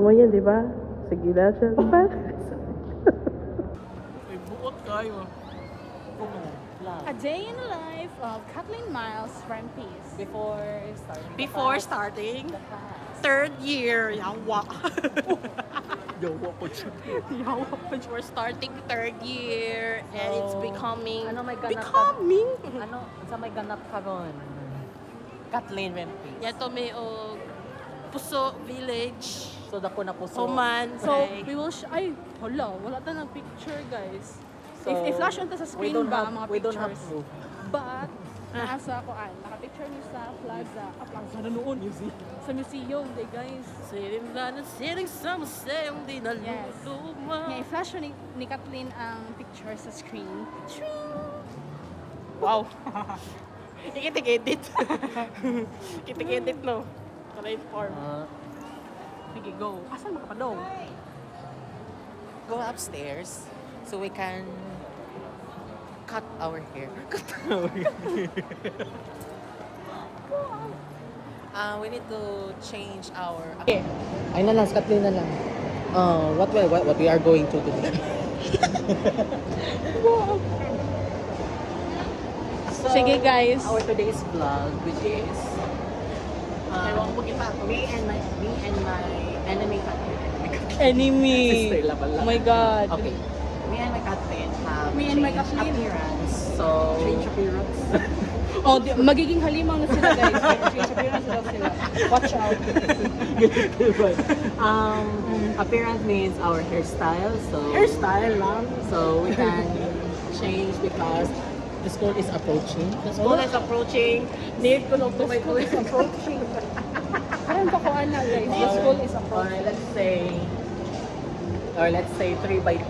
mo yan, di ba? Sige na siya. May buot kayo. A day in the life of Kathleen Miles Rampies. Before starting, third year. Yawa. Yawa ko siya. Yawa. We're starting third year and it's So, becoming... ano may ganap Becoming! Ano sa may ganap karon? Kathleen Rampies. Yato may og Puso Village. So dako na po so. Oman. So, we will ay, hala, wala ta ng picture, guys. So, I-flash on ta sa screen ba, mga we don't have pictures. proof. But, nasa ko, naka-picture niyo sa plaza. Plaza na noon, sa museum, day, guys. Sitting down and sitting some say hindi na Yes. luma. Nga, i-flash ni Kathleen ang picture sa screen. Wow. Ikitig-edit. Ikitig-edit, no? Para inform. Sige, go. Asan makapadong? Go upstairs so we can cut our hair. Cut our hair. We need to change our... Okay. Ay na lang, Kathleen na lang. What we are going to do. So, Sige, guys. Our today's vlog, which is Ewan mo kita. me and my enemy Kathleen. Enemy. Sister Laban lang. Oh my God. Okay. Me and my Kathleen have Me and my changed Kathleen. appearance. So, Change appearance. Oh, magiging halimaw na sila, guys. Change appearance na sila. Watch out. appearance means our hairstyle. So, Hairstyle lang. So we can change because the school is approaching. The school is approaching. Need ko lang tuloy-tuloy. Approaching. Parang pakuan na, guys. The school is Or approaching. let's say 3 by 2.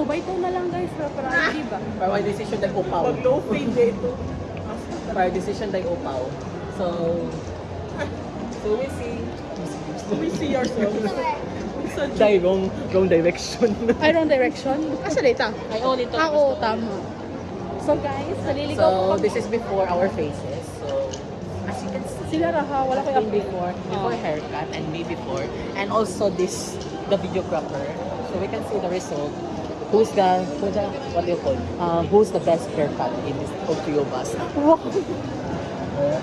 2 by 2 na lang, guys. Para ID ba? Para decision day upaw. Pag no fade dito. Para decision day upaw. So we see. We see ourselves. Dahil wrong direction. Ay, wrong direction? Asa data? Ay, oh, dito. Oo, tama. So, guys, naliligaw po So kami. this is before our faces. So as you can see. Sila raha, wala ko yung update. Before haircut and me before, and also this the videographer, so we can see the result. Who's the what do you call? Who's the best haircut in this of three of us?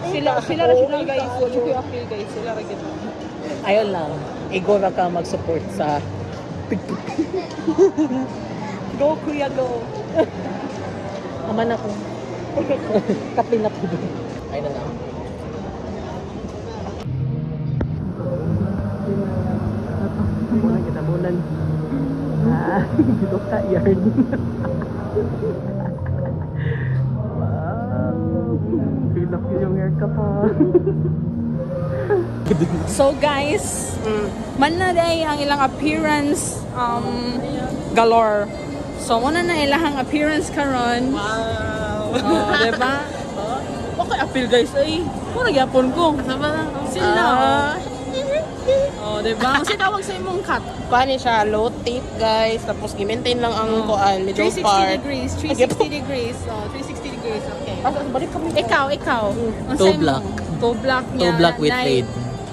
Sila ra guys. Wala ko yung update, guys. Sila ra gito. Ayun lang, igora ka mag-support sa Go, kuya, go. aman ako. Katlin na po. Ayun na lang. Bulan kita bulan. Dito ka yarn. Wow. Feel up yung hair ka pa. So, guys, man na day ang ilang appearance galore. So, muna na ilang appearance karon. Wow. Oh, diba? Okay, appeal, guys. Ay, muna gyapon ko. Kasama lang. Sila. Oh, diba? Ang sinawag sa imong cut. Paano siya? Low tip, guys. Tapos, i-maintain lang ang kuan, middle 360 part. degrees. 360 degrees. Oh, 360 degrees. Okay. Balik kami. Ikaw. Ang Toe sa'yo mo? black. Toe black niya. Toe black with Nay. fade.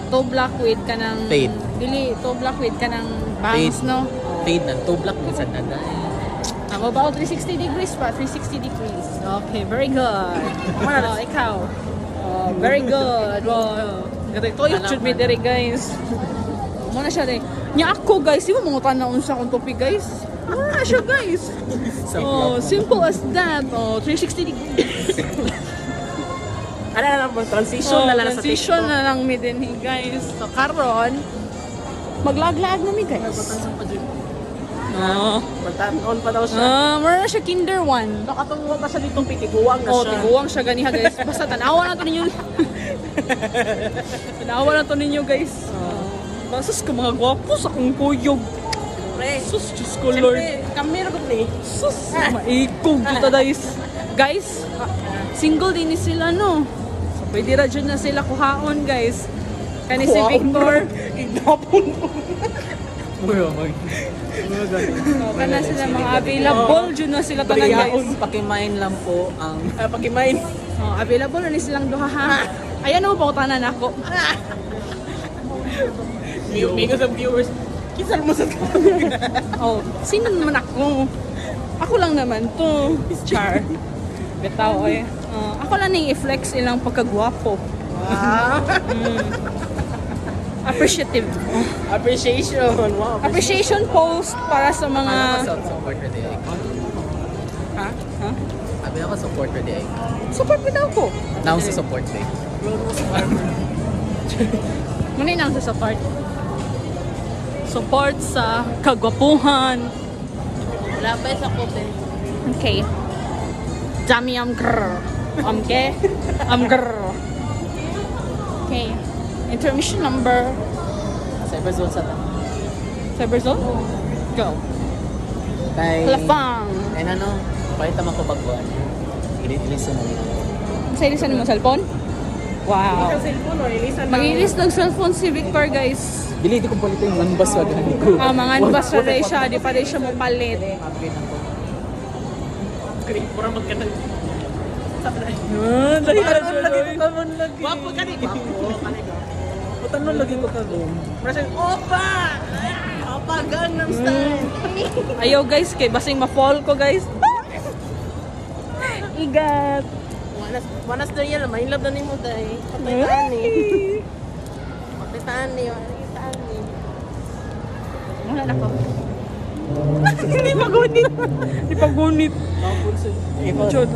Toe black with ka ng... Fade. Dili, toe black with ka ng bangs, Fade. no? Fade na, two black minsan na. About 360 degrees pa. 360 degrees. Okay, very good. Oh, ikaw. Oh, very good. Wow. Ito should be there, guys. Muna siya rin. Nya ako, guys. Di mo mga tanaon sa akong topic, guys. Muna siya, guys. Oh, simple as that. Oh, 360 degrees. Ano na lang po, transition na lang sa Transition TikTok. na lang mi din, guys. So, karon, maglag-lag na mi, guys. Magtaon pa daw siya. Mura na siya kinder 1. Nakatungo pa siya ditong pitiguang na Oh, siya. tiguang siya ganiha, guys. Basta tanawa na to ninyo. Tanawa na to ninyo, guys. Basos ka mga gwapo sa kong kuyog. Pre. Sus, Diyos ko, Lord. Siyempre, kami rin ni. Sus, maikog kita, guys. Guys, single din ni sila, no? So, pwede ra dyan na sila kuhaon, guys. Kani si Victor. Kidnapon mo. Oh, kana sila mga available dyan na sila tanan, guys. Pakimain lang po ang Pakimain. Oh, available na ni silang duha, ha? Ayan o, pautanan ako. May sa viewers. Kisal mo sa Oh, sino naman ako? Ako lang naman to. Char. Bitaw eh. Ako lang na i-flex ilang pagkagwapo. Appreciative. Appreciation. Wow. Appreciation post para sa mga... Support for the icon. Ha? Ha? Sabi ako support for the icon. Support mo daw ko. Now sa support day. Muna nang sa support. Support sa kagwapuhan. Labay sa kote. Okay. Dami am grrr. Okay? Grrr. Okay. Intermission number. Cyber zone sa ta. Cyber zone? Go. Tay. Kalafang. And ano, palit naman ko bagwan. Ilis na nila. Sa ilisan mo cellphone? Wow. Cellphone or release na. Mag-ilis ng cellphone si Victor, guys. Dili, di ko palit yung unbus wag ko. Mga anbas na rin siya. Di pa rin siya mapalit. Upgrade ako. Pura magkatag. Lagi ka doon, lagi ko ka doon, lagi. Wapo ka ni Wapo ka ni Tanong lagi ko ka doon. Presen, Opa! Opa, Gangnam Style! Ayaw, guys. Kay basing ma-fall ko, guys. Igat. Wanas na yan, may love na ni mo day. Papitaan ni. Papitaan ni. Papitaan ni. Wala na ko. Hindi pagunit. Hindi pagunit. Chod.